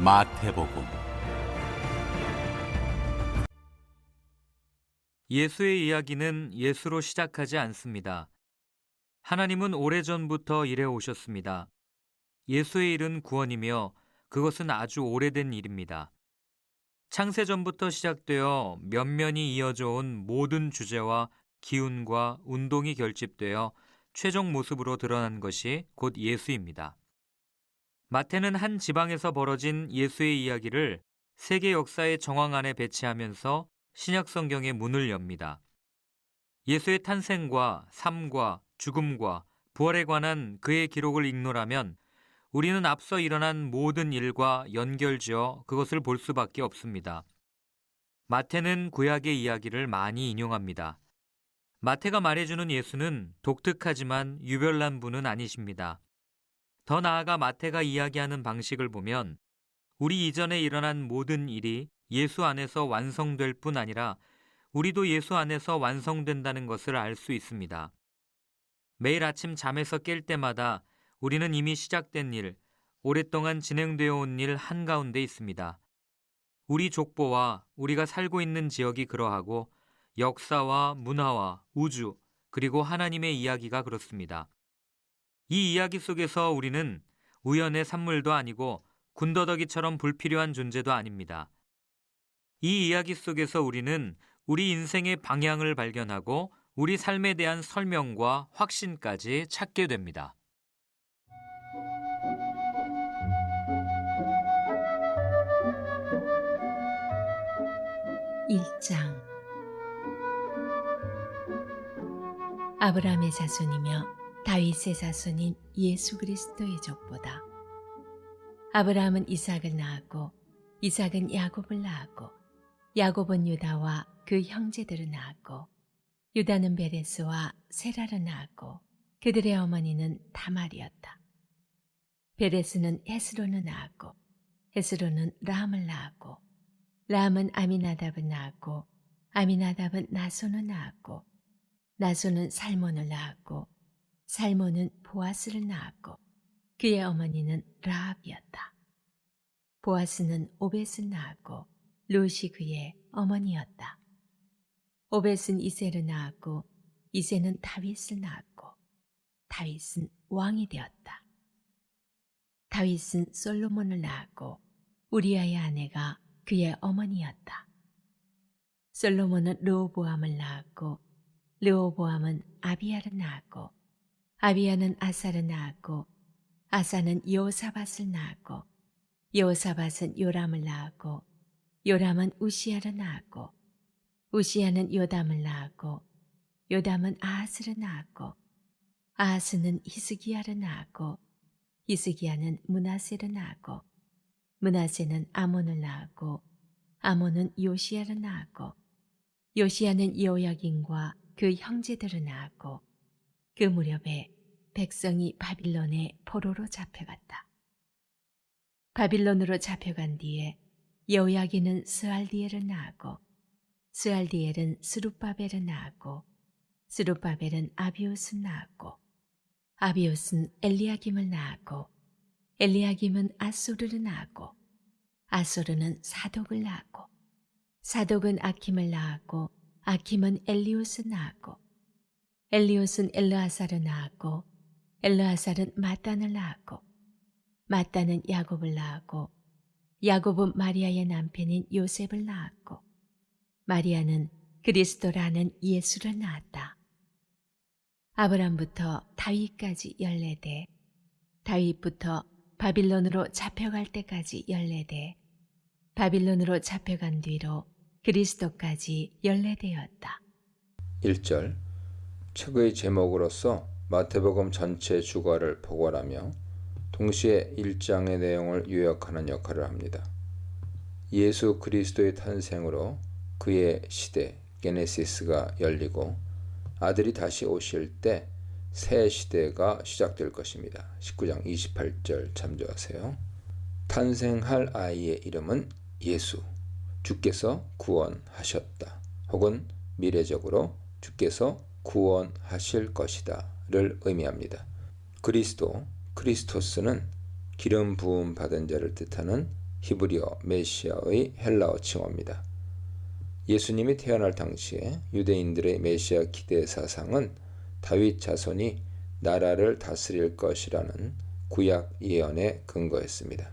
마태복음. 예수의 이야기는 예수로 시작하지 않습니다. 하나님은 오래전부터 일해 오셨습니다. 예수의 일은 구원이며 그것은 아주 오래된 일입니다. 창세전부터 시작되어 면면이 이어져 온 모든 주제와 기운과 운동이 결집되어 최종 모습으로 드러난 것이 곧 예수입니다. 마태는 한 지방에서 벌어진 예수의 이야기를 세계 역사의 정황 안에 배치하면서 신약 성경의 문을 엽니다. 예수의 탄생과 삶과 죽음과 부활에 관한 그의 기록을 읽노라면 우리는 앞서 일어난 모든 일과 연결지어 그것을 볼 수밖에 없습니다. 마태는 구약의 이야기를 많이 인용합니다. 마태가 말해주는 예수는 독특하지만 유별난 분은 아니십니다. 더 나아가 마태가 이야기하는 방식을 보면 우리 이전에 일어난 모든 일이 예수 안에서 완성될 뿐 아니라 우리도 예수 안에서 완성된다는 것을 알 수 있습니다. 매일 아침 잠에서 깰 때마다 우리는 이미 시작된 일, 오랫동안 진행되어 온 일 한가운데 있습니다. 우리 족보와 우리가 살고 있는 지역이 그러하고 역사와 문화와 우주, 그리고 하나님의 이야기가 그렇습니다. 이 이야기 속에서 우리는 우연의 산물도 아니고 군더더기처럼 불필요한 존재도 아닙니다. 이 이야기 속에서 우리는 우리 인생의 방향을 발견하고 우리 삶에 대한 설명과 확신까지 찾게 됩니다. 1장. 아브라함의 자손이며 다윗의 자손인 예수 그리스도의 족보다. 아브라함은 이삭을 낳았고 이삭은 야곱을 낳았고 야곱은 유다와 그 형제들을 낳았고 유다는 베레스와 세라를 낳았고 그들의 어머니는 다말이었다. 베레스는 헤스론을 낳았고 헤스론은 람을 낳았고 람은 아미나답을 낳았고 아미나답은 나손을 낳았고 나손은 살몬을 낳았고 살몬은 보아스를 낳았고 그의 어머니는 라합이었다. 보아스는 오벳을 낳았고 룻이 그의 어머니였다. 오벳은 이새를 낳았고 이새는 다윗을 낳았고 다윗은 왕이 되었다. 다윗은 솔로몬을 낳았고 우리아의 아내가 그의 어머니였다. 솔로몬은 르호보암을 낳았고 르호보암은 아비야를 낳았고 아비야는 아사를 낳았고 아사는 여호사밧을 낳았고 여호사밧은 요람을 낳았고 요람은 우시야를 낳았고 우시야는 요담을 낳았고 요담은 아하스를 낳았고 아하스는 히스기야를 낳았고 히스기야는 므낫세를 낳았고 므낫세는 아몬을 낳았고 아몬은 요시야를 낳았고 요시야는 여호야긴과 그 형제들을 낳았고 그 무렵에 백성이 바빌론의 포로로 잡혀갔다. 바빌론으로 잡혀간 뒤에 여호야긴은 스알디엘을 낳았고 스알디엘은 스룹바벨을 낳았고 스룹바벨은 아비옷을 낳았고 아비옷은 엘리야김을 낳았고 엘리야김은 아소르를 낳았고 아소르는 사독을 낳았고 사독은 아킴을 낳았고 아킴은 엘리옷을 낳았고 엘리옷은 엘르아살을 낳았고 엘르아살은 마단을 낳았고 마단은 야곱을 낳았고 야곱은 마리아의 남편인 요셉을 낳았고 마리아는 그리스도라는 예수를 낳았다. 아브람부터 다윗까지 14대, 다윗부터 바빌론으로 잡혀갈 때까지 14대, 바빌론으로 잡혀간 뒤로 그리스도까지 14대였다. 1절. 책의 제목으로서 마태복음 전체 주거를 포괄하며 동시에 1장의 내용을 요약하는 역할을 합니다. 예수 그리스도의 탄생으로 그의 시대 게네시스가 열리고 아들이 다시 오실 때 새 시대가 시작될 것입니다. 19장 28절 참조하세요. 탄생할 아이의 이름은 예수, 주께서 구원하셨다. 혹은 미래적으로 주께서 구원하실 것이다를 의미합니다. 그리스도, 크리스토스는 기름 부음 받은 자를 뜻하는 히브리어 메시아의 헬라어 칭호입니다. 예수님이 태어날 당시에 유대인들의 메시아 기대 사상은 다윗 자손이 나라를 다스릴 것이라는 구약 예언에 근거했습니다.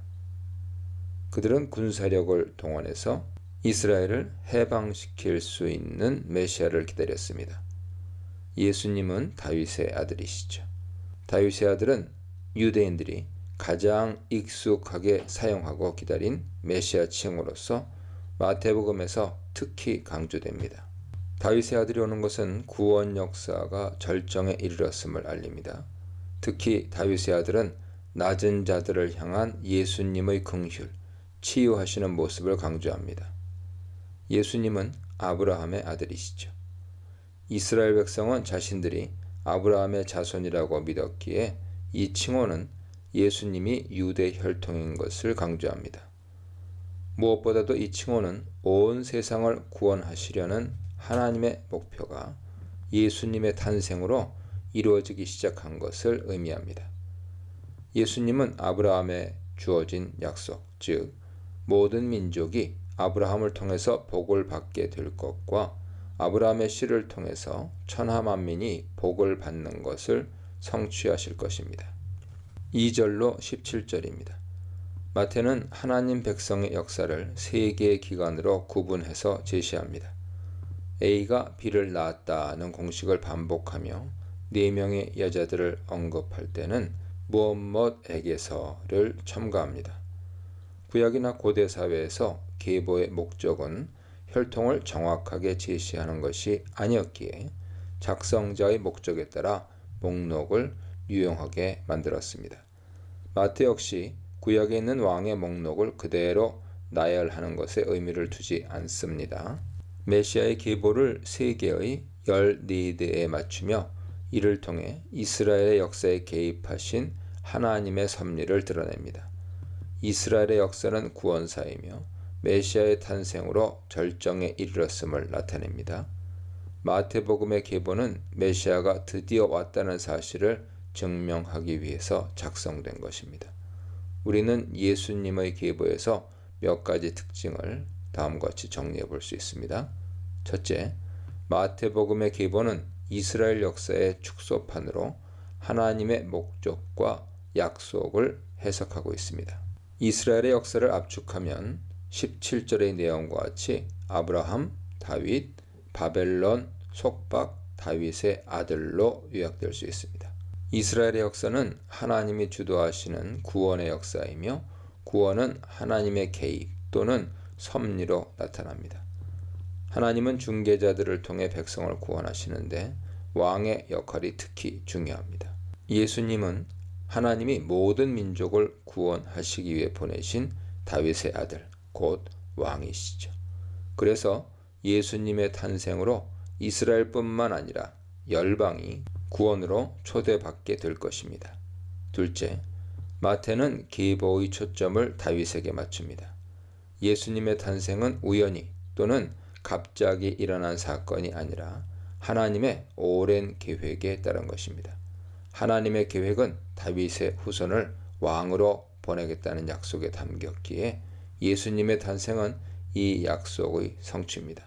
그들은 군사력을 동원해서 이스라엘을 해방시킬 수 있는 메시아를 기다렸습니다. 예수님은 다윗의 아들이시죠. 다윗의 아들은 유대인들이 가장 익숙하게 사용하고 기다린 메시아 칭호로서 마태복음에서 특히 강조됩니다. 다윗의 아들이 오는 것은 구원 역사가 절정에 이르렀음을 알립니다. 특히 다윗의 아들은 낮은 자들을 향한 예수님의 긍휼, 치유하시는 모습을 강조합니다. 예수님은 아브라함의 아들이시죠. 이스라엘 백성은 자신들이 아브라함의 자손이라고 믿었기에 이 칭호는 예수님이 유대 혈통인 것을 강조합니다. 무엇보다도 이 칭호는 온 세상을 구원하시려는 하나님의 목표가 예수님의 탄생으로 이루어지기 시작한 것을 의미합니다. 예수님은 아브라함에 주어진 약속, 즉 모든 민족이 아브라함을 통해서 복을 받게 될 것과 아브라함의 씨를 통해서 천하 만민이 복을 받는 것을 성취하실 것입니다. 2절로 17절입니다. 마태는 하나님 백성의 역사를 세 개의 기간으로 구분해서 제시합니다. A가 B를 낳았다는 공식을 반복하며 4명의 여자들을 언급할 때는 무엇에게서를 첨가합니다. 구약이나 고대 사회에서 계보의 목적은 혈통을 정확하게 제시하는 것이 아니었기에 작성자의 목적에 따라 목록을 유용하게 만들었습니다. 마태 역시 구약에 있는 왕의 목록을 그대로 나열하는 것에 의미를 두지 않습니다. 메시아의 계보를 세 개의 14대에 맞추며 이를 통해 이스라엘의 역사에 개입하신 하나님의 섭리를 드러냅니다. 이스라엘의 역사는 구원사이며 메시아의 탄생으로 절정에 이르렀음을 나타냅니다. 마태복음의 계보는 메시아가 드디어 왔다는 사실을 증명하기 위해서 작성된 것입니다. 우리는 예수님의 계보에서 몇 가지 특징을 다음과 같이 정리해 볼 수 있습니다. 첫째, 마태복음의 계보는 이스라엘 역사의 축소판으로 하나님의 목적과 약속을 해석하고 있습니다. 이스라엘의 역사를 압축하면 17절의 내용과 같이 아브라함, 다윗, 바벨론, 속박, 다윗의 아들로 요약될 수 있습니다. 이스라엘의 역사는 하나님이 주도하시는 구원의 역사이며 구원은 하나님의 개입 또는 섭리로 나타납니다. 하나님은 중개자들을 통해 백성을 구원하시는데 왕의 역할이 특히 중요합니다. 예수님은 하나님이 모든 민족을 구원하시기 위해 보내신 다윗의 아들, 곧 왕이시죠. 그래서 예수님의 탄생으로 이스라엘뿐만 아니라 열방이 구원으로 초대받게 될 것입니다. 둘째, 마태는 계보의 초점을 다윗에게 맞춥니다. 예수님의 탄생은 우연히 또는 갑자기 일어난 사건이 아니라 하나님의 오랜 계획에 따른 것입니다. 하나님의 계획은 다윗의 후손을 왕으로 보내겠다는 약속에 담겼기에 예수님의 탄생은 이 약속의 성취입니다.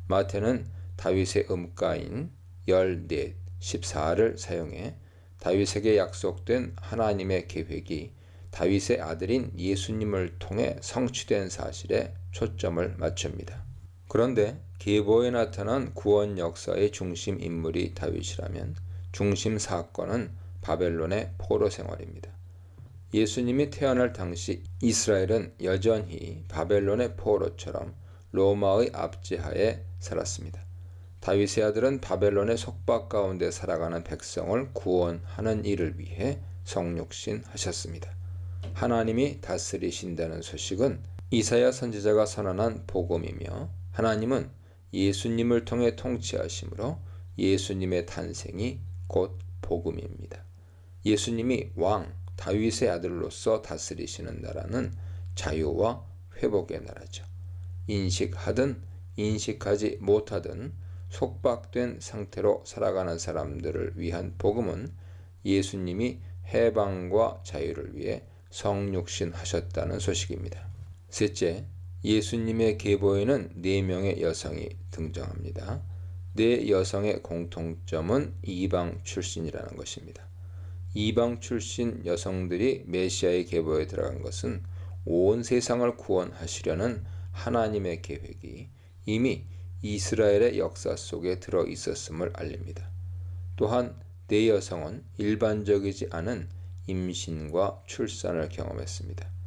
마태는 다윗의 음가인 14, 14를 사용해 다윗에게 약속된 하나님의 계획이 다윗의 아들인 예수님을 통해 성취된 사실에 초점을 맞춥니다. 그런데 계보에 나타난 구원 역사의 중심 인물이 다윗이라면 중심 사건은 바벨론의 포로 생활입니다. 예수님이 태어날 당시 이스라엘은 여전히 바벨론의 포로처럼 로마의 압제하에 살았습니다. 다윗의 아들은 바벨론의 속박 가운데 살아가는 백성을 구원하는 일을 위해 성육신하셨습니다. 하나님이 다스리신다는 소식은 이사야 선지자가 선언한 복음이며 하나님은 예수님을 통해 통치하심으로 예수님의 탄생이 곧 복음입니다. 예수님이 왕 다윗의 아들로서 다스리시는 나라는 자유와 회복의 나라죠. 인식하든 인식하지 못하든 속박된 상태로 살아가는 사람들을 위한 복음은 예수님이 해방과 자유를 위해 성육신하셨다는 소식입니다. 셋째, 예수님의 계보에는 4명의 여성이 등장합니다. 4여성의 공통점은 이방 출신이라는 것입니다. 이방 출신 여성들이 메시아의 계보에 들어간 것은 온 세상을 구원하시려는 하나님의 계획이 이미 이스라엘의 역사 속에 들어 있었음을 알립니다. 또한 4여성은 일반적이지 않은 임신과 출산을 경험했습니다.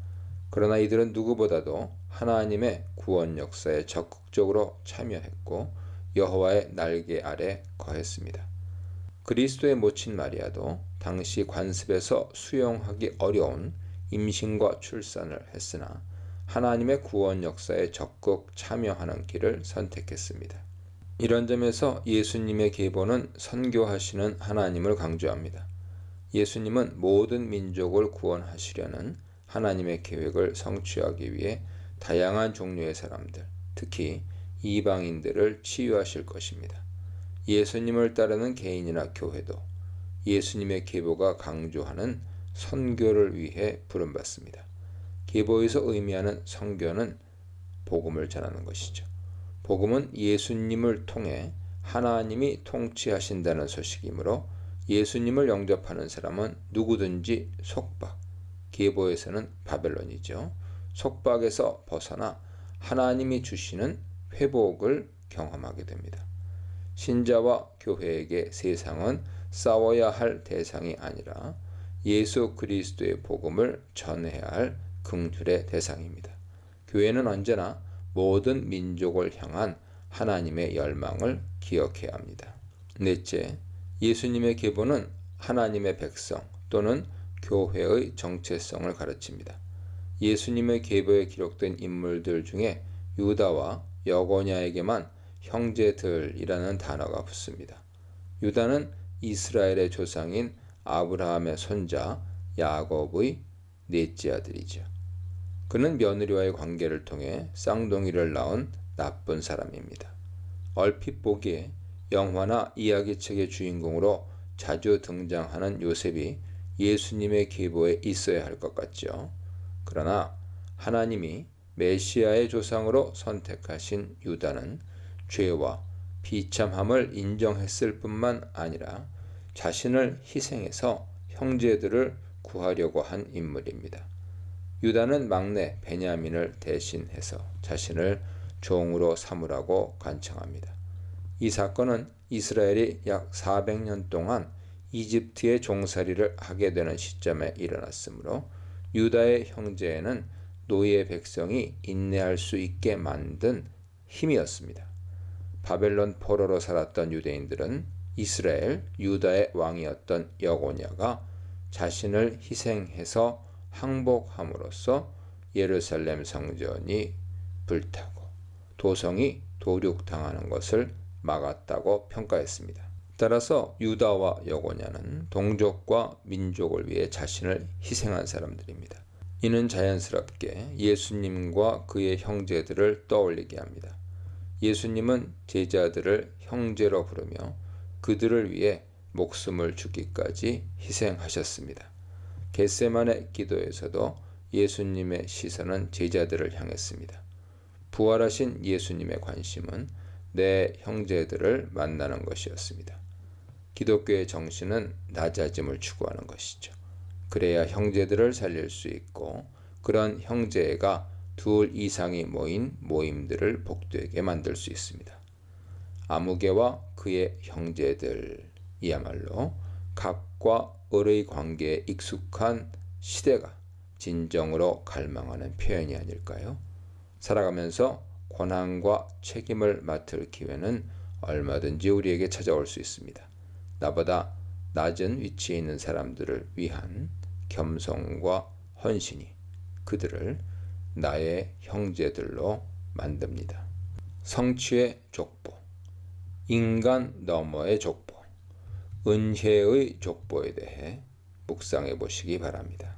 그러나 이들은 누구보다도 하나님의 구원 역사에 적극적으로 참여했고 여호와의 날개 아래 거했습니다. 그리스도의 모친 마리아도 당시 관습에서 수용하기 어려운 임신과 출산을 했으나 하나님의 구원 역사에 적극 참여하는 길을 선택했습니다. 이런 점에서 예수님의 계보는 선교하시는 하나님을 강조합니다. 예수님은 모든 민족을 구원하시려는 하나님의 계획을 성취하기 위해 다양한 종류의 사람들, 특히 이방인들을 치유하실 것입니다. 예수님을 따르는 개인이나 교회도 예수님의 계보가 강조하는 선교를 위해 부름받습니다. 계보에서 의미하는 선교는 복음을 전하는 것이죠. 복음은 예수님을 통해 하나님이 통치하신다는 소식이므로 예수님을 영접하는 사람은 누구든지 속박, 계보에서는 바벨론이죠. 속박에서 벗어나 하나님이 주시는 회복을 경험하게 됩니다. 신자와 교회에게 세상은 싸워야 할 대상이 아니라 예수 그리스도의 복음을 전해야 할 긍휼의 대상입니다. 교회는 언제나 모든 민족을 향한 하나님의 열망을 기억해야 합니다. 넷째, 예수님의 계보는 하나님의 백성 또는 교회의 정체성을 가르칩니다. 예수님의 계보에 기록된 인물들 중에 유다와 여고냐에게만 형제들이라는 단어가 붙습니다. 유다는 이스라엘의 조상인 아브라함의 손자 야곱의 넷째 아들이죠. 그는 며느리와의 관계를 통해 쌍둥이를 낳은 나쁜 사람입니다. 얼핏 보기에 영화나 이야기책의 주인공으로 자주 등장하는 요셉이 예수님의 계보에 있어야 할 것 같죠. 그러나 하나님이 메시아의 조상으로 선택하신 유다는 죄와 비참함을 인정했을 뿐만 아니라 자신을 희생해서 형제들을 구하려고 한 인물입니다. 유다는 막내 베냐민을 대신해서 자신을 종으로 삼으라고 간청합니다. 이 사건은 이스라엘이 약 400년 동안 이집트의 종살이를 하게 되는 시점에 일어났으므로 유다의 형제에는 노예 백성이 인내할 수 있게 만든 힘이었습니다. 바벨론 포로로 살았던 유대인들은 이스라엘 유다의 왕이었던 여고냐가 자신을 희생해서 항복함으로써 예루살렘 성전이 불타고 도성이 도륙당하는 것을 막았다고 평가했습니다. 따라서 유다와 여고냐는 동족과 민족을 위해 자신을 희생한 사람들입니다. 이는 자연스럽게 예수님과 그의 형제들을 떠올리게 합니다. 예수님은 제자들을 형제로 부르며 그들을 위해 목숨을 주기까지 희생하셨습니다. 겟세마네 기도에서도 예수님의 시선은 제자들을 향했습니다. 부활하신 예수님의 관심은 내 형제들을 만나는 것이었습니다. 기독교의 정신은 낮아짐을 추구하는 것이죠. 그래야 형제들을 살릴 수 있고 그런 형제가 둘 이상이 모인 모임들을 복되게 만들 수 있습니다. 아무개와 그의 형제들이야말로 갑과 을의 관계에 익숙한 시대가 진정으로 갈망하는 표현이 아닐까요? 살아가면서 권한과 책임을 맡을 기회는 얼마든지 우리에게 찾아올 수 있습니다. 나보다 낮은 위치에 있는 사람들을 위한 겸손과 헌신이 그들을 나의 형제들로 만듭니다. 성취의 족보, 인간 너머의 족보, 은혜의 족보에 대해 묵상해 보시기 바랍니다.